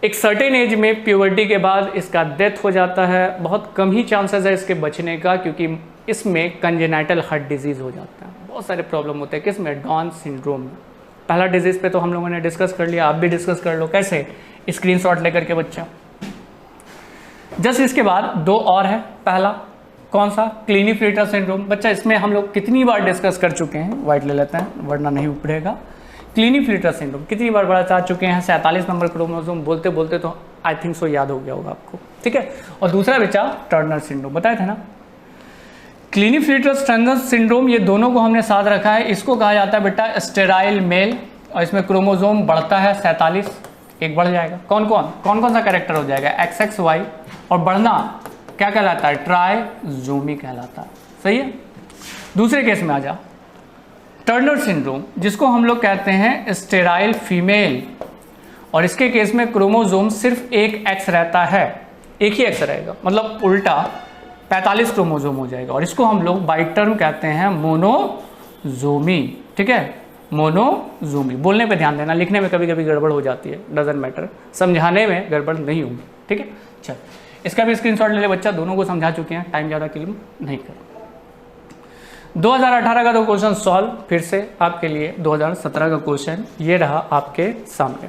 एक सर्टेन एज में प्यूबर्टी के बाद इसका डेथ हो जाता है। बहुत कम ही चांसेस है इसके बचने का, क्योंकि इसमें कंजेनाइटल हार्ट डिजीज हो जाता है। बहुत सारे प्रॉब्लम होते हैं किसमें? डाउन सिंड्रोम में। पहला डिजीज पे तो हम लोगों ने डिस्कस कर लिया, आप भी डिस्कस कर लो। कैसे? स्क्रीनशॉट लेकर के बच्चा। जस्ट इसके बाद दो और है। पहला कौन सा? क्लिनीफेल्टर सिंड्रोम। बच्चा इसमें हम लोग कितनी बार डिस्कस कर चुके हैं, वाइट ले लेते हैं वरना नहीं उपड़ेगा। क्लिनीफेल्टर सिंड्रोम कितनी बार बता चुके हैं? 47 नंबर क्रोमोसोम बोलते बोलते तो आई थिंक सो याद हो गया होगा आपको। ठीक है, और दूसरा बच्चा टर्नर सिंड्रोम, बताए थे ना। क्लिनीफेल्टर टर्नर सिंड्रोम, ये दोनों को हमने साथ रखा है। इसको कहा जाता है बेटा स्टेराइल मेल, और इसमें क्रोमोसोम बढ़ता है 47, एक बढ़ जाएगा। कौन कौन सा कैरेक्टर हो जाएगा? XXY, और बढ़ना क्या कहलाता है? ट्राइसोमी कहलाता है। सही है। दूसरे केस में आ जा, टर्नर सिंड्रोम, जिसको हम लोग कहते हैं स्टेराइल फीमेल, और इसके केस में क्रोमोसोम सिर्फ एक X रहता है, एक ही X रहेगा, मतलब उल्टा 45 क्रोमोसोम हो जाएगा, और इसको हम लोग बाई टर्म कहते हैं मोनोजोमी। ठीक है, मोनोजोमी। बोलने पे ध्यान देना, लिखने में कभी कभी गड़बड़ हो जाती है, डजंट मैटर, समझाने में गड़बड़ नहीं होगी। ठीक है, चल इसका भी स्क्रीनशॉट ले ले बच्चा, दोनों को समझा चुके हैं, टाइम ज़्यादा क्लेम नहीं कर। 2018 का दो क्वेश्चन सॉल्व, फिर से आपके लिए 2017 का क्वेश्चन ये रहा आपके सामने।